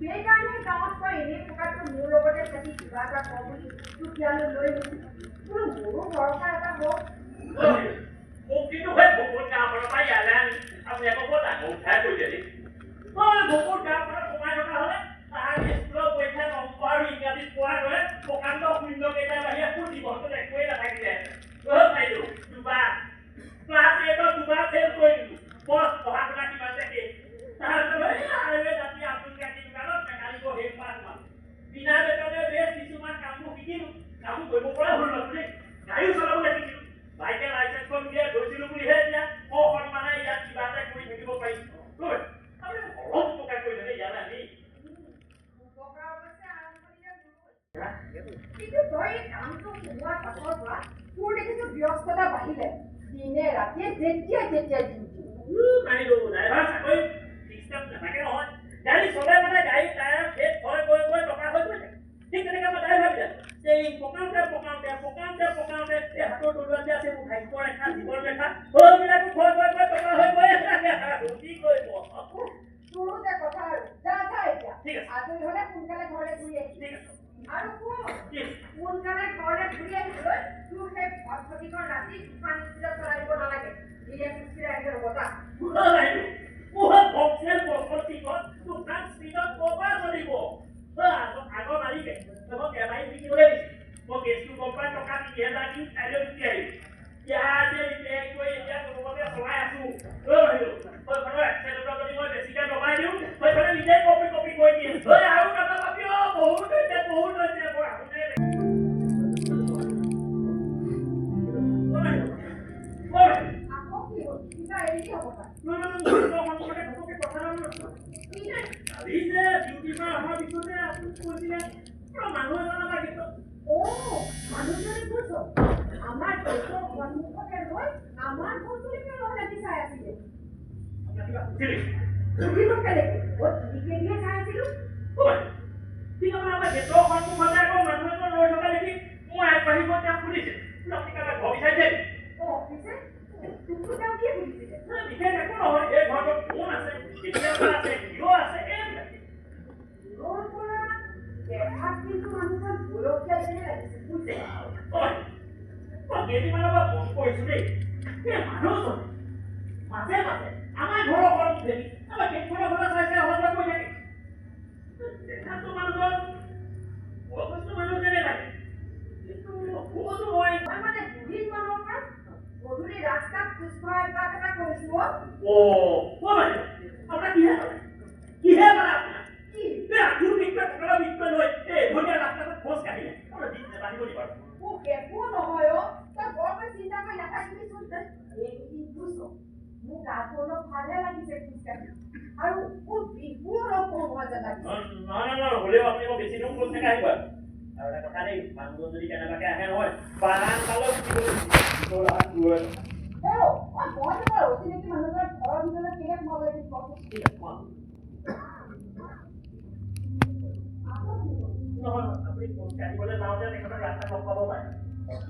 সেইকাৰণে গাঁৱত তই এনেই থকাটো মোৰ লগতে থাকি কিবা এটা কওঁ বুলি তোক ইয়ালৈ লৈ গৈছিলো বোলো মোৰো ভৰসা এটা হওক মোক কিন্তু সেই ভোকত গাঁওখনৰ পৰা ইয়ালৈ আনি আপুনি আকৌ বৰ ডাঙৰ উঠাই কৰি দিলে ভোকত গাঁওখনত সোমাই থকা হ'লে তাৰ স্কুলৰ পৰীক্ষা অংক আৰু ইংৰাজীত পোৱাৰ দৰে প্ৰকাণ্ড শূন্য কেইটাৰ বাহিৰে মোৰ জীৱনটোত একোৱেই নাথাকিলে বাইদেউ দুবাৰ ক্লাছ 8ত দুবাৰ ফেইল কৰি দিলোঁ বছ পঢ়া শুনা কিমান দেখি হাইৱে জাতি আব্দুল কাটি দোকানত মেকানিকৰ হেড পাছ মান বিনা বেতনে বেছ কিছুমান কামবোৰ শিকিলোঁ কামবোৰ কৰিব পৰা হ'ল নহয় গাড়ীও চলাবলৈ শিকিলোঁ বাইকে লাইচেন্সখন উলিয়াই গৈছিলোঁ বুলিহে এতিয়া সন্মানে ইয়াত কিবা এটা কৰি থাকিব পাৰিছোঁ আপুনি অলপ উপকাৰ কৰিলে দেই ইয়ালৈ আনি উপকাৰ অৱশ্যে আৰম্ভণিতে কিন্তু তই এই কামটো সোমোৱাৰ পাছৰ পৰা তোৰ দেখিছোঁ ব্যস্ততা বাঢ়িলে দিনে ৰাতিয়ে যেতিয়াই নাহিলোঁ ড্ৰাইভাৰ চাকৰি চিষ্টেম নাথাকে নহয় গাড়ী চলে মানে গাড়ী টায়াৰ ফেট হয় গৈ গৈ টকা হৈ গৈ থাকে ঠিক তেনেকৈ মই ড্ৰাইভাৰ বিলাক এই পকাওঁতে এই হাতৰ তলুৱাত যে আছে মোৰ ভাগ্য ৰেখা জীৱন ৰেখা সেইবিলাকো হৈ গৈ গৈ টকা হৈ গৈ কি কৰিব তোৰো যে কথা আৰু যা এতিয়া ঠিক আছে আজৰি হ'লে সোনকালে ঘৰলৈ ঘূৰি আহিবি ঠিক আছে আৰু সোনকালে ঘৰলৈ ঘূৰি আহিবলৈ তোৰ সেই পদ্ধতিখন ৰাতি দুখন স্কুলত চলাই দিব নালাগে ধীৰে সুস্থিৰে আহিলে হ'ব যা আগৰ মালিকে মই কেবাই বিকিবলৈ দিছোঁ মই গেছটো গম পাই টকা 30,000 দিওঁ কাইলৈ গুচি আহিম এতিয়া কোনোমতে চলাই আছোঁ সেইফালে এক্সেলেটৰ যদি মই বেছিকৈ দবাই দিওঁ সেইফালে নিজে কপি কৰি দিয়ে আৰু কথা ভাবি বহুত হৈছে মই আহোঁতে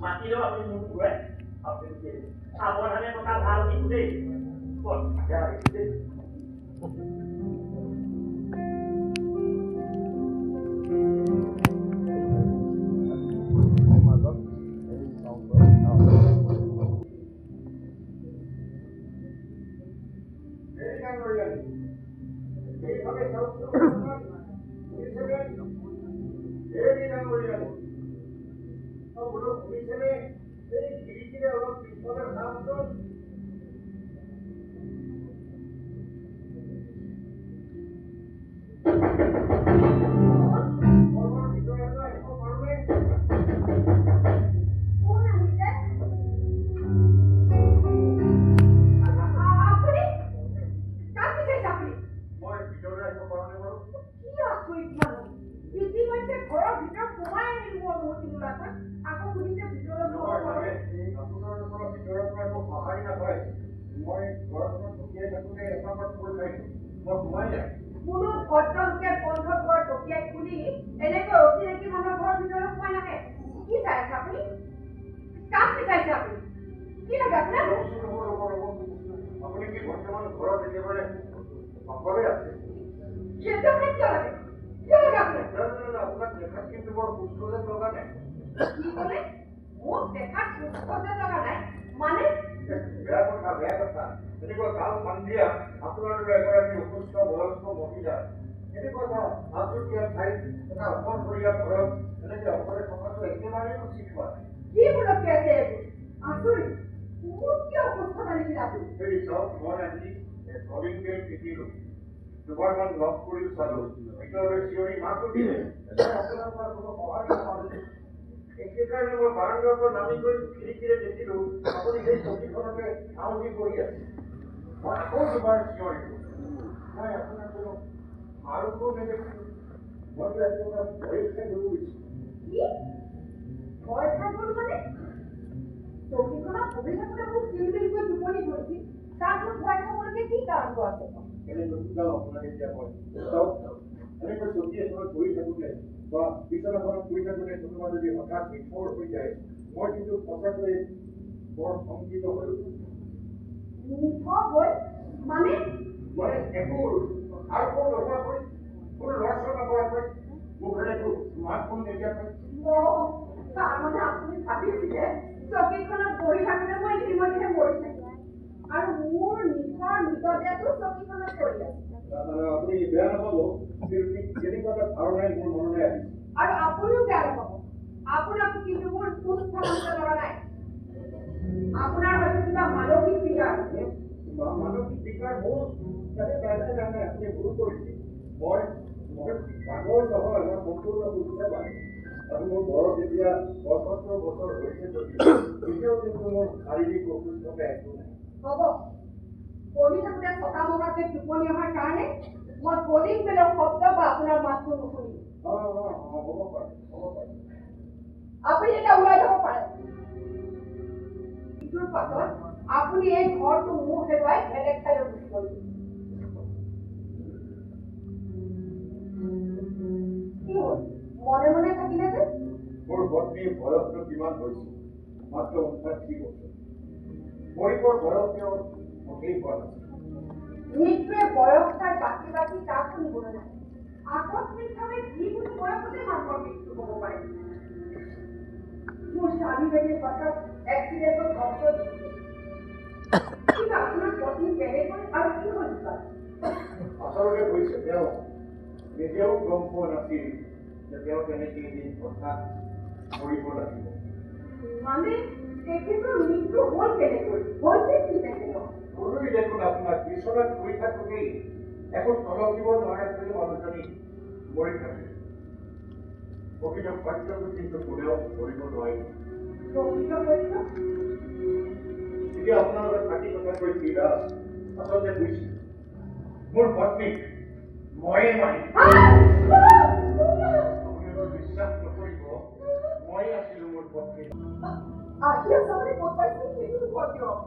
মাতিলেও আপুনি মোক ঘূৰাই সাৱধানে থকা ভাল কিন্তু দেই দেখাত কিন্তু বৰ সুস্থ যেন লগা নাই কি ক'লে মোক দেখাত সুস্থ যেন লগা নাই মানে বেয়া কথা এনেকুৱা কাল সন্ধিয়া আপোনাৰ দৰে এগৰাকী অসুস্থ বয়স্ক মহিলা এনেকুৱা আচুতীয়া ঠাইত এটা অকলশৰীয়া ঘৰত এনেকে অকলে থকাটো একেবাৰে উচিত হোৱা নাই কি বুলকি আছে এইবোৰ আচৰিত মোৰ কিয় অসুস্থতা নেকি আপুনি হেৰি চাওক মই আজি কলিং বেল টিপিলোঁ দুবাৰমান লগ কৰি চালো ভিতৰলৈ চিঞৰি মাতো দিলে আপোনাৰ পৰা কোনো সহায় নাপালো সেইকাৰণে মই বাৰাণ্ডাৰ পৰা নামি গৈ খিৰিকীৰে দেখিলো আপুনি সেই চকীখনতে আউজি কৰি আছে মই আকৌ দুবাৰ চিঞৰিলো মই আপোনাৰ কোনো আৰোপো নেদেখিলো মইতো একেবাৰে ভয় খাই গৈ গৈছো কি ভয় খাই গ'ল মানে চকীখনত বহি থাকোঁতে মোৰ চিলমিলকৈ টোপনি ধৰিছিল তাৰ মোৰ ভয় খাবলৈকে কি কাৰণটো আছে এনেকৈ বুজাও আপোনাক এতিয়া মই চাওক এনেকৈ চকী এখনত বহি থাকোঁতে বা বিচনাখনত শুই থাকোঁতে কোনোবা যদি হঠাৎ নিথৰ হৈ যায় মই কিন্তু সঁচাকৈয়ে বৰ শংকিত হৈ উঠো নিথৰ হৈ মানে একো আৰু কোনো নোহোৱাকৈ কোনো লৰচৰ নকৰাকৈ মুখেৰে একো মাত বোল নিদিয়াকৈ তাৰমানে আপুনি ভাবিছিলে চকীখনত বহি থাকোঁতে মই ইতিমধ্যে মৰি থাকিম আৰু মোৰ নিজৰ মৃতদেহটো চকীখনত পৰি আছে আপুনি বেয়া নাপাব তেনেকুৱা এটা ধাৰণাই মোৰ মনলৈ আহিছে আৰু আপুনিও বেয়া নাপাব আপোনাকো কিন্তু মোৰ সুস্থ মঞ্চ লগা নাই আপোনাৰ হয়তো কিবা মানসিক বিকাৰ মানসিক বিকাৰ মোৰ জানে আপুনি ভুল কৰিছে মই পাগল নহয় মই সম্পূৰ্ণ সুস্থ মানুহ আৰু মোৰ বয়স এতিয়া ৭৫ বছৰ হৈছে যদিও এতিয়াও কিন্তু মোৰ শাৰীৰিক অসুস্থতা একো নাই হ'ব পঢ়ি থাকোঁতে চকা মগাকে টোপনি অহাৰ কাৰণে মই কলিং বেলৰ শব্দ বা আপোনাৰ মাতটো নুশুনিলোঁ হ'ব পাৰে আপুনি এতিয়া ওলাই যাব পাৰে ইটোৰ পাছত আপুনি এই ঘৰটো মোৰ হেৰুৱাই বেলেগ ঠাইলৈ গুচি গ'ল কি হ'ল মনে মনে থাকিলে যে মোৰ পত্নীৰ বয়সটো কিমান হৈছে মাত্ৰ 59 বছৰ মৰিবৰ বয়স তেওঁৰ মোটেই হোৱা নাছিল মৃত্যুৱে বয়স তাই বাকী বাকী তাক শুনিবলৈ নাই আকস্মিকভাৱে যিকোনো বয়সতে মানুহৰ মৃত্যু হ'ব পাৰে মোৰ স্বামী বেজীৰ পাছত এক্সিডেণ্টত অংশ দিছিল কিন্তু আপোনাৰ পত্নী কেনেকৈ আৰু কি হ'ল আচলতে হৈছে তেওঁ নিজেও গম পোৱা নাছিল যে তেওঁ তেনেকৈ এদিন হঠাৎ মৰিব লাগিব মানে তেখেতৰ মৃত্যু হ'ল কেনেকৈ হৈছে কি তেখেতৰ সৰুই দেখোন আপোনাক বিচনাত শুই থাকোঁতেই একো তলকিব নোৱাৰাকৈ মানুহজনী মৰি থাকে প্ৰকৃত সত্যটো কিন্তু কোনেও ধৰিব নোৱাৰিব এতিয়া আপোনাৰ লগত থাকি কথা কৈ কি লাভ আচলতে বুজিছোঁ মোৰ পত্নীক ময়ে মাৰিম আপোনালোকৰ বিশ্বাস নকৰিব মই আছিলোঁ মোৰ পত্নী আহি আছানে ক'ত পাইছে সেইটো কৈ দিয়ক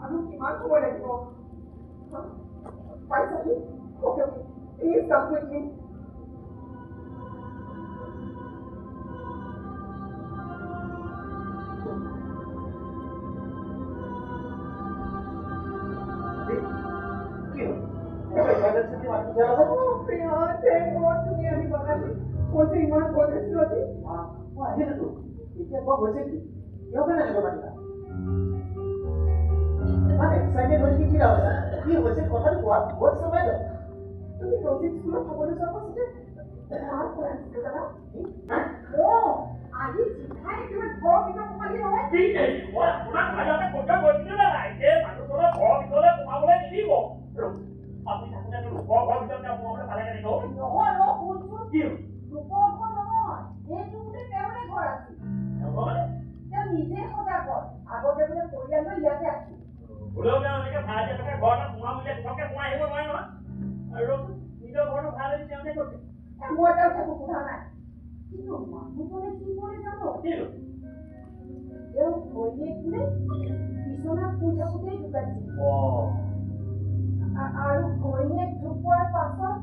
আৰু কিমান সময় লাগিব পাইছাহি অ'কে প্লিজ কাম কুইকলি তুমি আমি বনাইছো কৈছে ইমান কৈছো আজি আহিলেতো এতিয়া কোৱা হৈছে কি কিয় কাৰণে এনেকৈ মাতিলা ইমান এক্সাইটেড হৈ কি হৈছে কি হৈছে কথাটো কোৱা বহুত সময় লয় তুমি ৰজিত স্কুলত খাবলৈ যোৱাৰ পাছতে ভাল কৰা আছিলে জানা আজি চিধাই একেবাৰে ঘৰৰ ভিতৰত সোমালি নহয় ঠিক আছে মই আপোনাক ভালতে কথা কৈছিলোঁ নে নাই যে মানুহজনক ঘৰৰ ভিতৰলৈ সোমাবলৈ নিদিব আপুনি থাকোঁতে ঘৰৰ ভিতৰত সোমাবলৈ পালে কেনেকৈ নহয় শুনচোন কি ৰূপৰ ঘৰ নহয় এইটো বোলে তেওঁৰে ঘৰ আছিল তেওঁ নিজে সজা ঘৰ আগতে বোলে পৰিয়াল লৈ ইয়াতে আছিল হ'লেও তেওঁ এনেকৈ ভাড়াতীয়া থকা ঘৰ এটা সোমাম বুলি ঘৰকৈ সোমাই আহিব নোৱাৰে নহয় আৰু নিজৰ ঘৰটো ভাল হৈ তেওঁতে কৈছে মই তেওঁক একো সোধা নাই কিন্তু মানুহজনে কি কৰে জানো কি তেওঁ ভৰিয়ে বোলে বিচনাত শুই থাকোঁতেই ঢুকাইছিল আৰু ঘৈণীয়েক ঢুকোৱাৰ পাছত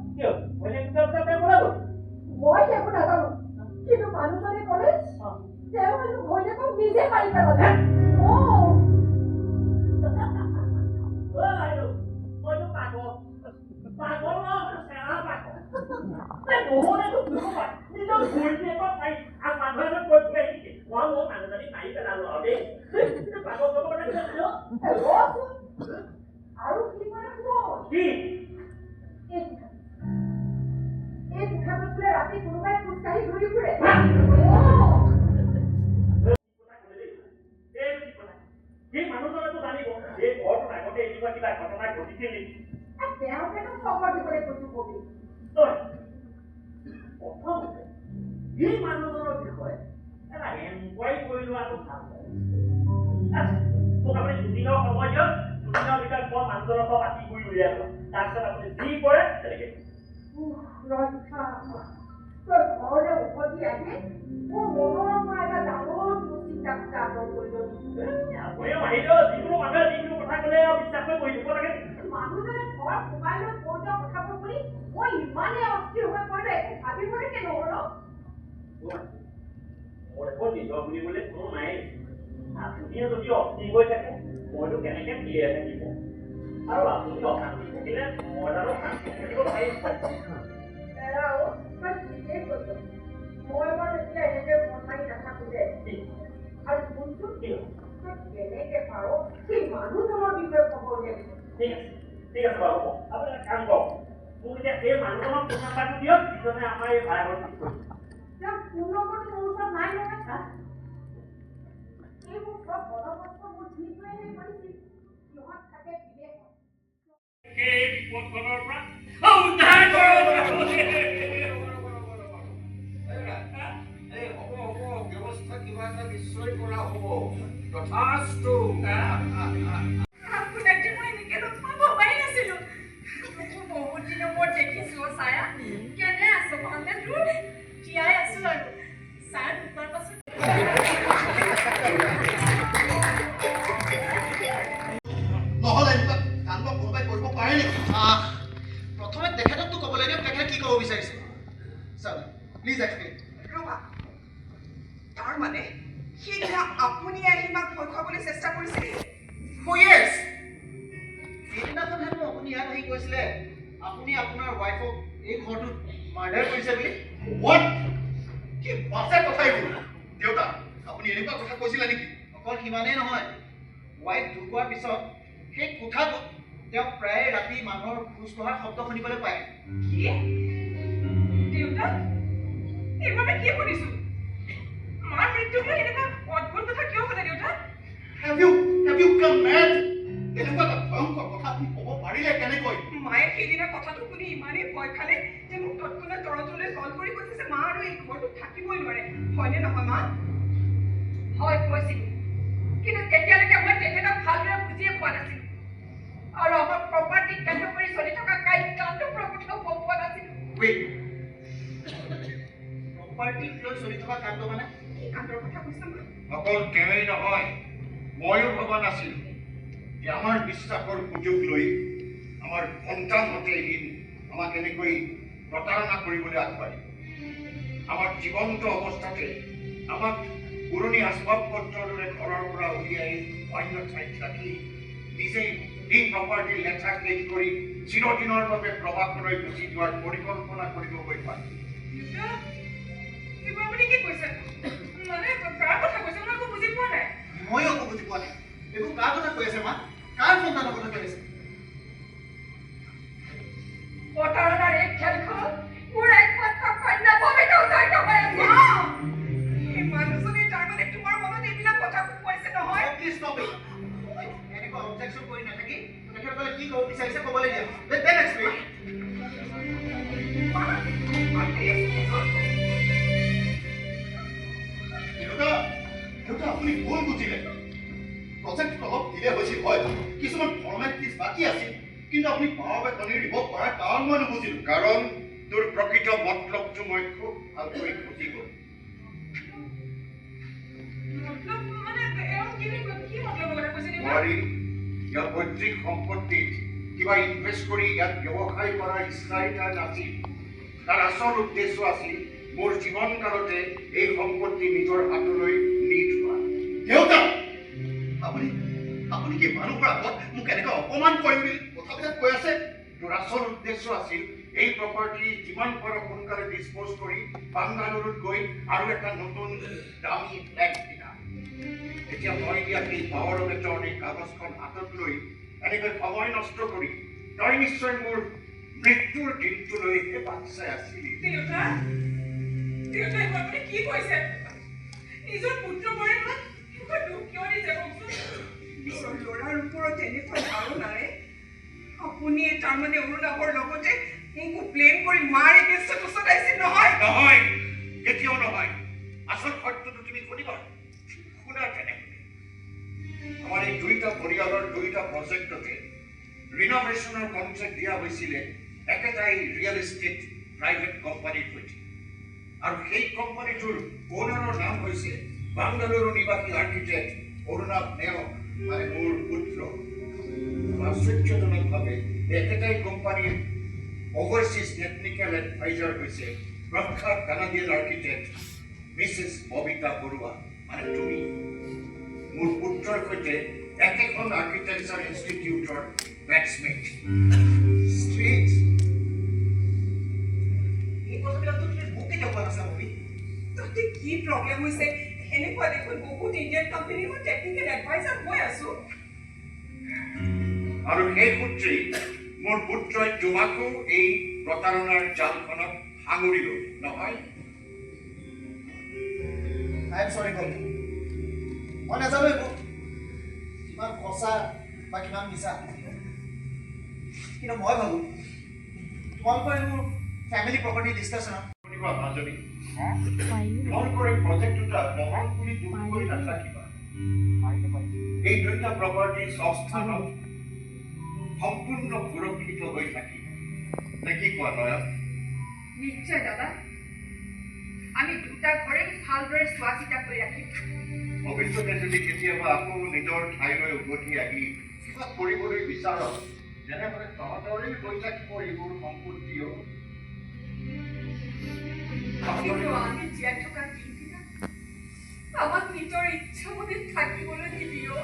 মই একো নাজানো কিন্তু মানুহজনে ক'লে তেওঁ হেনো ঘৈণীয়েকক নিজে মাৰি পেলালে মইতো পাগল পাগল নহয় চেৰা পাগল কিবা ঘটনা ঘটিছিল নেকি তেওঁকেতো খবৰ দিবলৈ কৈছো কবি প্ৰথমতে এই মানুহজনৰ বিষয়ে এটা এনকুৱাৰী কৰি লোৱাটো ভাল মোক আপুনি দুদিনৰ সময় দিয়ক দুদিনৰ ভিতৰত মই মানুহজনৰ পৰা মাতি কৰি উলিয়াই লওঁ তাৰপিছত আপুনি যি কৰে তেনেকৈ তই ঘৰলৈ উভতি আহি মোৰ মনৰ পৰা এটা ডাঙৰ চিন্তা আঁতৰ কৰি আপুনিও আহিলেও যিকোনো মানুহে যিকোনো কথা ক'লে বিশ্বাস কৰি দিব লাগে মানুহজনে ঘৰত সোমাই লৈ কৈ যোৱা কথাবোৰ শুনি মই ইমানেই অস্থিৰ হৈ পৰিলো একো ভাবিবলৈ কে নহ'ল মোৰ একো নিজৰ বুলিবলৈ কোনো নাই আপুনিও যদি অস্থিৰ হৈ থাকে মইতো কেনেকৈ মিলিয়াই থাকিব আৰু আপুনি অশান্তি থাকিলে মই আৰু শান্তি থাকিব পাৰিম মই বাৰু এতিয়া এনেকৈ মন মাৰি নাথাকো দে আৰু শুনছো কেনেকৈ পাৰ সেই মানুহজনৰ বিষয়ে খবৰ দিয়ে ঠিক আছে বাৰু হ'ব আপুনি এটা কাম কৰক মোক এতিয়া সেই মানুহজনক ফোন নাম্বাৰটো দিয়ক যিজনে আমাৰ এই ভাড়াঘৰ ঠিক কৰিছে ফোন নম্বৰটো মোৰ ওচৰত নাই নহয় ছাৰ এইবোৰ চব বন্দবস্ত মোৰ যিটোৱে কৰিছিল সিহঁত থাকে বিদেশত এই বিপদখনৰ পৰা উদ্ধাৰ কৰক ব্যৱস্থা কিবা এটা নিশ্চয় কৰা হ'ব যথাস্তু আপোনাক যে মই এনেকৈ মই ভবাই নাছিলো বহুত দিনৰ মূৰত দেখিছো ছায়া কেনে আছো ভালনে তোৰ জীয়াই আছো আৰু ছাৰ ঢুকোৱাৰ পাছত নহ'লে এনেকুৱা কাণ্ড কোনোবাই কৰিব পাৰে নেকি প্ৰথমে তেখেতকতো ক'বলৈ দিয়ক তেখেতে কি ক'ব বিচাৰিছে ছাৰ প্লিজ এক্সপ্লেইন ৰবা তাৰ মানে সেইদিনা আপুনি আহি মাক ভয় খুৱাবলৈ চেষ্টা কৰিছিল য়েছ সেইদিনাখন হেনো আপুনি ইয়াত আহি কৈছিলে আপুনি আপোনাৰ ৱাইফক এই ঘৰটোত মাৰ্ডাৰ কৰিছে বুলি হোৱাট কি বাচা কথা এইবোৰ দেউতা আপুনি এনেকুৱা কথা কৈছিলে নেকি অকল সিমানেই নহয় ৱাইফ ঢুকোৱাৰ পিছত সেই কোঠাটোত তেওঁ প্ৰায় ৰাতি মানুহৰ খোজ কঢ়াৰ শব্দ শুনিবলৈ পায় কি দেউতা এইবাবে কি শুনিছো মাৰ মৃত্যুক লৈ এনেকুৱা অদ্ভুত কথা কিয় ক'লে দেউতা Have you come mad? এনেকুৱা এটা ভয়ংকৰ কথা আপুনি ক'ব পাৰিলে কেনেকৈ মায়ে সেইদিনা কথাটো শুনি ইমানেই ভয় খালে যে মোক তৎক্ষণাৎ তৰজলৈ কল কৰি কৈছে যে মা আৰু এই ঘৰটোত থাকিবই নোৱাৰে হয়নে নহয় মা হয় কৈছিলো কিন্তু তেতিয়ালৈকে মই তেখেতক ভালদৰে বুজিয়ে পোৱা নাছিলো আৰু আমাৰ প্ৰপাৰ্টি কেন্দ্ৰ কৰি চলি থকা কাৰ্যটো প্ৰকৃত গম পোৱা নাছিলো প্ৰপাৰ্টি লৈ চলি থকা কাণ্ড মানে কি কাণ্ডৰ কথা কৈছা মা অকল তেওঁই নহয় ময়ো ভবা নাছিলো যে আমাৰ বিশ্বাসৰ সুযোগ লৈ আমাৰ সন্তানহঁতে এদিন আমাক এনেকৈ প্ৰতাৰণা কৰিবলৈ আগবাঢ়িব আমাৰ জীৱন্ত অৱস্থাতে আমাক পুৰণি আচবাব পত্ৰৰ দৰে ঘৰৰ পৰা উলিয়াই অন্য ঠাইত ৰাখি নিজেই এই প্ৰপাৰ্টিৰ লেঠা ক্লেইম কৰি চিৰদিনৰ বাবে প্ৰবাসলৈ গুচি যোৱাৰ পৰিকল্পনা কৰিবগৈ পাৰি এইবোৰ আপুনি কি কৈছে মানে কাৰ কথা কৈছে মই একো বুজি পোৱা নাই ময়ো একো বুজি পোৱা নাই এইবোৰ কাৰ কথা কৈ আছে মা কাৰ সন্তানৰ কথা কৈ আছে প্ৰতাৰণাৰ এই খেলখনত মোৰ একমাত্ৰ কন্যা ভূমিকাও জড়িত হৈ আছে এই মানুহজনে তাৰমানে তোমাৰ মনত এইবিলাক কথা কৈছে নহয় প্লিজ ষ্টপ ইট এনেকুৱা অবজেকশ্যন কৰি নাথাকি তেখেতসকলে কি ক'ব বিচাৰিছে ক'বলৈ দিয়া দেন এক্সপ্লেইন দেউতা আপুনি ভুল বুজিলে প্ৰজেক্ট অলপ দিলে হৈছিল হয় কিছুমান ফৰ্মেলিটিজ বাকী আছিল কিন্তু আপুনি পাৱাৰ বেতনি ৰিভ'ল্ভ কৰাৰ কাৰণ মই নুবুজিলোঁ কাৰণ তোৰ প্ৰকৃত মতলবটো মই খুব ভালকৈ বুজি গ'ল নোৱাৰি ইয়াৰ পৈতৃক সম্পত্তিত কিবা ইনভেষ্ট কৰি ইয়াত ব্যৱসায় কৰাৰ ইচ্ছাই তাৰ নাছিল তাৰ আচল উদ্দেশ্য আছিল মোৰ জীৱনকালতে এই সম্পত্তি নিজৰ হাতলৈ নি থোৱা দেউতা আপুনি কি মানুহৰ আগত মোক এনেকৈ অপমান কৰিম বুলি কথাবিলাক কৈ আছে তোৰ আচল উদ্দেশ্য আছিল এই প্ৰপাৰ্টি যিমান পাৰ সোনকালে ডিছপ'জ কৰি বাংগালুৰুত গৈ আৰু এটা নতুন দামী ফ্লেট কিনা এতিয়া মই দিয়া সেই পাৱাৰ অফ এটৰ্ণিৰ কাগজখন হাতত লৈ এনেকৈ সময় নষ্ট কৰি তই নিশ্চয় মোৰ মৃত্যুৰ দিনটোলৈহে বাট চাই আছিলি দেউতা এইবোৰ আপুনি কি কৈছে নিজৰ পুত্ৰ মৰিলত দুখ কিয় দিছে কওকচোন নিজৰ ল'ৰাৰ ওপৰত এনেকুৱা ধাৰণাৰে তাৰমানে অৰুণাভৰ লগতে মোকো ব্লেম কৰি মাৰ এগেইনষ্টত উচলাইছিল নহয় নহয় কেতিয়াও নহয় আচল সত্যটো তুমি শুনিবা শুনা কেনেকৈ আমাৰ এই দুইটা পৰিয়ালৰ দুইটা প্ৰজেক্টতে ৰিন'ভেশ্যনৰ কণ্ট্ৰেক্ট দিয়া হৈছিলে একেটাই ৰিয়েল এষ্টেট প্ৰাইভেট কোম্পানীৰ সৈতে আৰু সেই কোম্পানীটোৰ অ'নাৰৰ নাম হৈছে বাংগালুৰু নিবাসী আৰ্কিটেক্ট অৰুণাভ নেওগ মানে মোৰ পুত্ৰ আশ্চৰ্যজনকভাৱে একেটাই কোম্পানীৰ overseas technical advisor হৈছে প্ৰখ্যাত Canadian architect Mrs Babita Barua মানে তুমি মোৰ পুত্ৰৰ সৈতে একেখন আৰ্কিটেকচাৰ ইনষ্টিটিউটৰ বেটছমেট ষ্ট্ৰীট এই কথাবিলাকতো তুমি মোক কেতিয়াও কোৱা নাছিলা ববি তাতে কি প্ৰব্লেম হৈছে এনেকুৱা দেখোন বহুত ইণ্ডিয়ান কোম্পানীৰ মই টেকনিকেল এডভাইজাৰ হৈ আছো আৰু সেই সূত্ৰেই মোৰ পুত্ৰই তোমাকো এই প্ৰতাৰণাৰ জালখনত সাঙুৰি ল'ল নহয় আই এম সৰি ববি মই নাজানো এইবোৰ কিমান সঁচা বা কিমান মিছা কিন্তু মই ভাবোঁ তোমালোকৰ এইবোৰ ফেমিলি প্ৰপাৰ্টি ডিছকাশ্যনত শুনিবা মাজনী তোমালোকৰ এই প্ৰজেক্ট দুটা মহৎ বুলি দুখ কৰি নাথাকিবা এই দুইটা প্ৰপাৰ্টিৰ স্বস্থানত সম্পূৰ্ণ সুৰক্ষিত হৈ থাকিব নে কি কোৱা নয়ন নিশ্চয় দাদা আমি দুটা ঘৰেই ভালদৰে চোৱা চিতা কৰি ৰাখিম ভৱিষ্যতে যদি কেতিয়াবা আকৌ নিজৰ ঠাইলৈ উভতি আহি কিবা কৰিবলৈ বিচাৰ তেনেহ'লে তহঁতৰেই হৈ থাকিব এইবোৰ সম্পত্তিও কিন্তু আমি জীয়াই থকা দিনকেইটা আমাক নিজৰ ইচ্ছামতে থাকিবলৈ নিদিও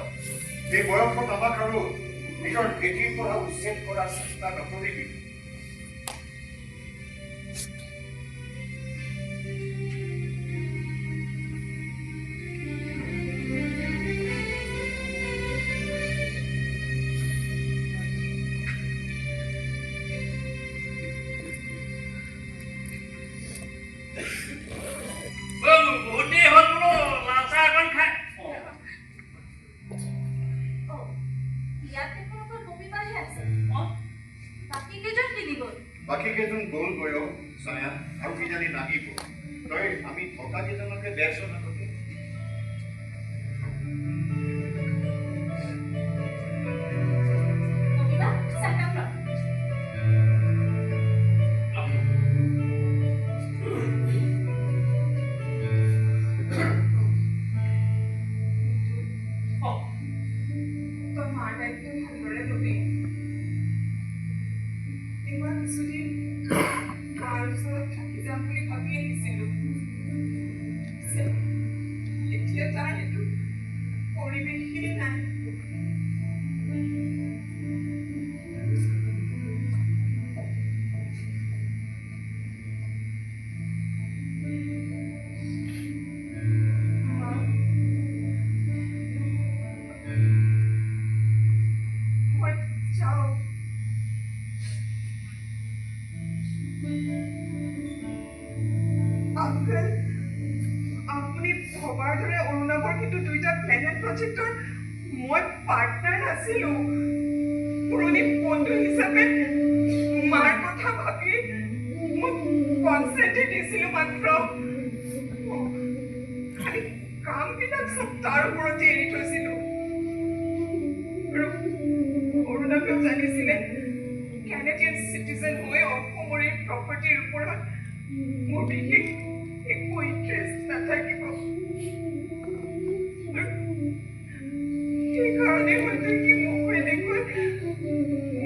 এই বয়সত আমাক আৰু নিজৰ ভেটিৰ পৰা উচ্ছেদ কৰাৰ চেষ্টা নকৰিবি বহুত দেৰি হ'ল বোলো লাল চাহ অকণ খাই বাকী কেইজন গ'ল গৈ ছায়া আৰু কিজানি নাহিব তই আমি থকা কেইজনকে দেচোন আগতে তই মাৰ দায়িত্ব ভালদৰে ল'বি ইমান কিছুদিন মাৰ ওচৰত থাকি যাম বুলি ভাবি আহিছিলোঁ এতিয়া তাৰ এইটো পৰিৱেশেই নাই মই যাওঁ আংকল আপুনি ভবাৰ দৰে অৰুণাভৰ কিন্তু দুইটা প্লেনেট প্ৰজেক্টৰ মই পাৰ্টনাৰ নাছিলোঁ পুৰণি বন্ধু হিচাপে মাৰ কথা ভাবি মই কনচেণ্টে দিছিলোঁ মাত্ৰ খালি কামবিলাক চব তাৰ ওপৰতে এৰি থৈছিলোঁ আৰু অৰুণাভেও জানিছিলে কেনেডিয়ান চিটিজেন হৈ অসমৰ এই প্ৰপাৰ্টিৰ ওপৰত মোৰ বিশেষ একো ইণ্টাৰেষ্ট নাথাকিব সেইকাৰণে হয়তো সি মোক এনেকৈ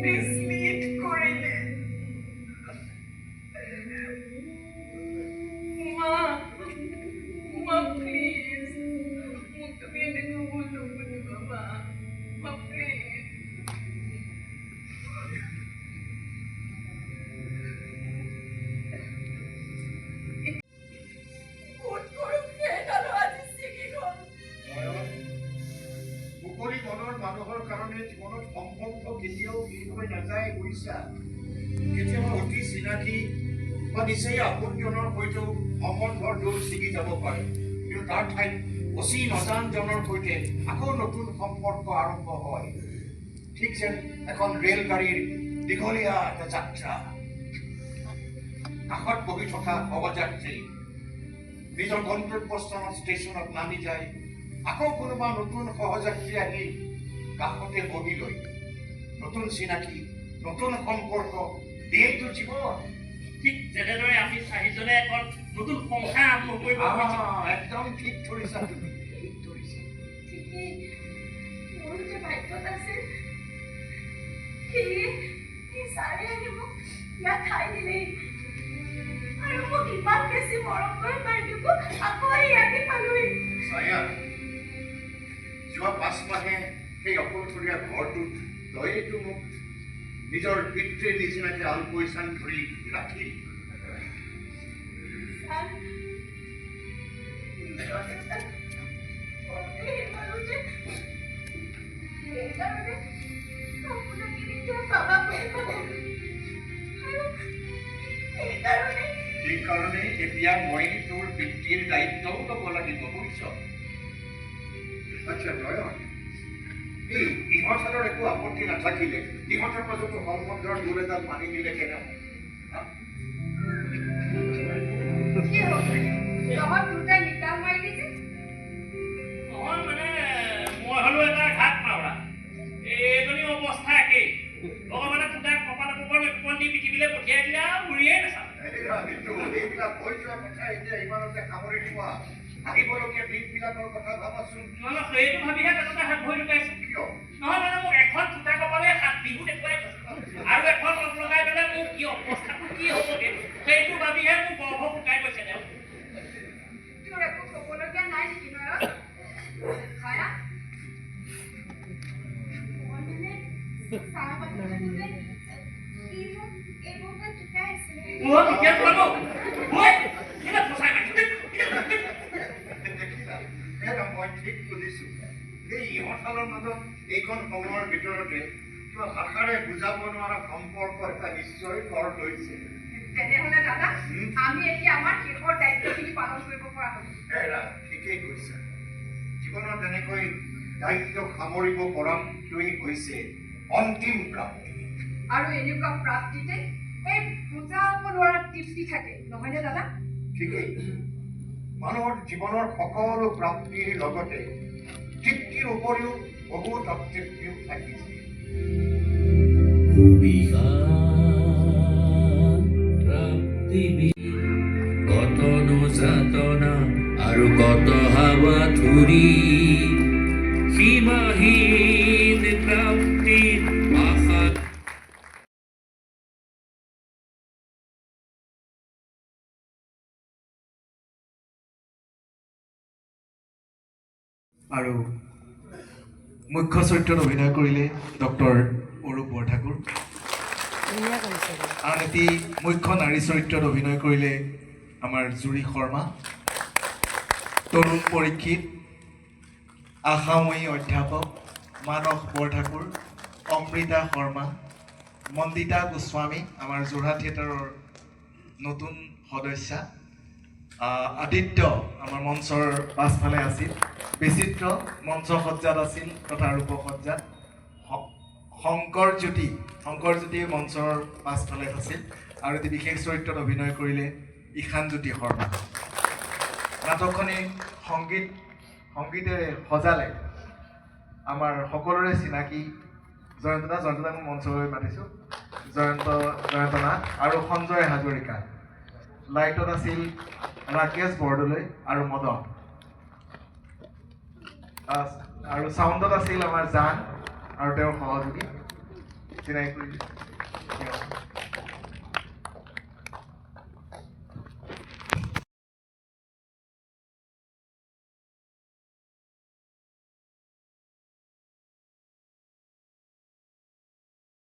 মিছলিড কৰিলে মা প্লিজ মোক তুমি এনেকৈ ভুল নকৰিবা মা প্লিজ মুকলি মনৰ মানুহৰ কাৰণে জীৱনত সম্বন্ধ কেতিয়াও মিল হৈ নাযায় বুজিছা কেতিয়াবা অতি চিনাকি বা নিচেই আপোনজনৰ সৈতেও সম্বন্ধৰ দৌৰ ছিগি যাব পাৰে কিন্তু তাৰ ঠাইত অচিন অজানজনৰ সৈতে আকৌ নতুন সম্পৰ্ক আৰম্ভ হয় ঠিক যেন এখন ৰেলগাড়ীৰ দীঘলীয়া এটা যাত্ৰা কাষত বহি থকা সহযাত্ৰী নিজৰ গন্তব্যস্থানত ষ্টেচনত নামি যায় আকৌ কোনোবা নতুন সহযাত্ৰী আহি কাষতে বহি লৈ নতুন চিনাকি নতুন সম্পৰ্ক এইটো জীৱন ঠিক যেনেদৰে আমি চাৰিজনে এখন নতুন সংসাৰ আৰম্ভ কৰিব খুজিছো। একদম ঠিক ধৰিছা তুমি ঠিক ধৰিছা ঠিকেই মোৰ যে ভাগ্যত আছিল সি ছাৰে আহি মোক ইয়াত ঠাই দিলেই আৰু মোক ইমান বেছি মৰম কৰে বাইদেউকো আকৌ ইয়াতে পালোহি ছায়া যোৱা 5 মাহে সেই অকলশৰীয়া ঘৰটোত তইতো মোক নিজৰ পিতৃৰ নিচিনাকে আলপৈচান ধৰি ৰাখি সেইকাৰণে এতিয়া মই তোৰ পিতৃৰ দায়িত্বও ল'ব লাগিব বুজিছ আচ্ছা নয়ন এই ইহঁতৰ একো আপত্তি নাথাকিলে ইহঁতৰ মাজতো সম্বন্ধৰ দূৰ এডাল মানি দিলে কেনে কি হ'ল লগত দুটাই নিকাল মাৰিলি যে নহয় মানে মই হ'লো এটা ঘাট মাৰা এইজনী অৱস্থা একেই ভগৱানে তোতাক কপালত ওপৰত এপন দি পৃথিৱীলৈ পঠিয়াই দিলে আৰু ঘূৰিয়েই নাচালে এইবিলাক হৈ যোৱা কথা এতিয়া ইমানতে সামৰি লোৱা আহিবলগীয়া দিনবিলাকৰ কথা ভাবাচোন নহ'লে সেইটো ভাবিহে তেনেকৈ হাত ভৰি লুকাইছে কিয় নহয় মানে মোক এখন চোতা কপালে হাত বিহু দেখুৱাই গৈছে আৰু এখন লগ লগাই পেলাই মোক কি অৱস্থাটো কি হ'বগে সেইটো ভাবিহে মোক গৰ্ভ শুকাই গৈছে তেওঁ তোৰ একো ক'বলগীয়া নাই নেকি নয়ন ছায়া মই মানে ছাৰ কথা থাকোঁতে সি মোক এইবোৰকে জোকাই আছিলে মই কেতিয়া পাব মই কিবা ফচাই মাৰিছোঁ মই ঠিক বুজিছো এই ইহঁতৰ মাজত এইখন সময়ৰ ভিতৰতে কিবা ভাষাৰে বুজাব নোৱাৰা সম্পৰ্ক এটা নিশ্চয় গঢ় লৈছে তেনেহ'লে দাদা আমি এতিয়া আমাৰ শেষৰ দায়িত্বখিনি পালন কৰিব পৰা হ'লো এৰা ঠিকেই কৈছা জীৱনত এনেকৈ দায়িত্ব সামৰিব পৰাটোৱেই হৈছে অন্তিম প্ৰাপ্তি আৰু এনেকুৱা প্ৰাপ্তিতে এই বুজাব নোৱাৰা তৃপ্তি থাকে নহয়নে দাদা ঠিকেই মানুহৰ জীৱনৰ সকলো প্ৰাপ্তিৰ লগতে তৃপ্তিৰ উপৰিও বহুত অতৃপ্তিও থাকিছে কত যাতনা আৰু কত হাৱা ধুৰি সীমাহীন প্ৰাপ্তি আশা আৰু মুখ্য চৰিত্ৰত অভিনয় কৰিলে ডক্টৰ অৰূপ বৰঠাকুৰ আন এটি মুখ্য নাৰী চৰিত্ৰত অভিনয় কৰিলে আমাৰ জুৰি শৰ্মা তৰুণ পৰীক্ষিত আশাময়ী অধ্যাপক মানস বৰঠাকুৰ অমৃতা শৰ্মা মন্দিতা গোস্বামী আমাৰ যোৰহাট থিয়েটাৰৰ নতুন সদস্যা আদিত্য আমাৰ মঞ্চৰ পাছফালে আছিল বিচিত্ৰ মঞ্চ সজ্জাত আছিল তথা ৰূপসজ্জাত শংকৰজ্যোতি মঞ্চৰ পাছফালে আছিল আৰু এটি বিশেষ চৰিত্ৰত অভিনয় কৰিলে ঈশানজ্যোতি শৰ্মা নাটকখনি সংগীতেৰে সজালে আমাৰ সকলোৰে চিনাকি জয়ন্তদাক মই মঞ্চলৈ মাতিছোঁ জয়ন্ত নাথ আৰু সঞ্জয় হাজৰিকা লাইটত আছিল ৰাকেশ বৰদলৈ আৰু মদন আৰু চাউণ্ডত আছিল আমাৰ জান আৰু তেওঁৰ সহযোগী চিনাকি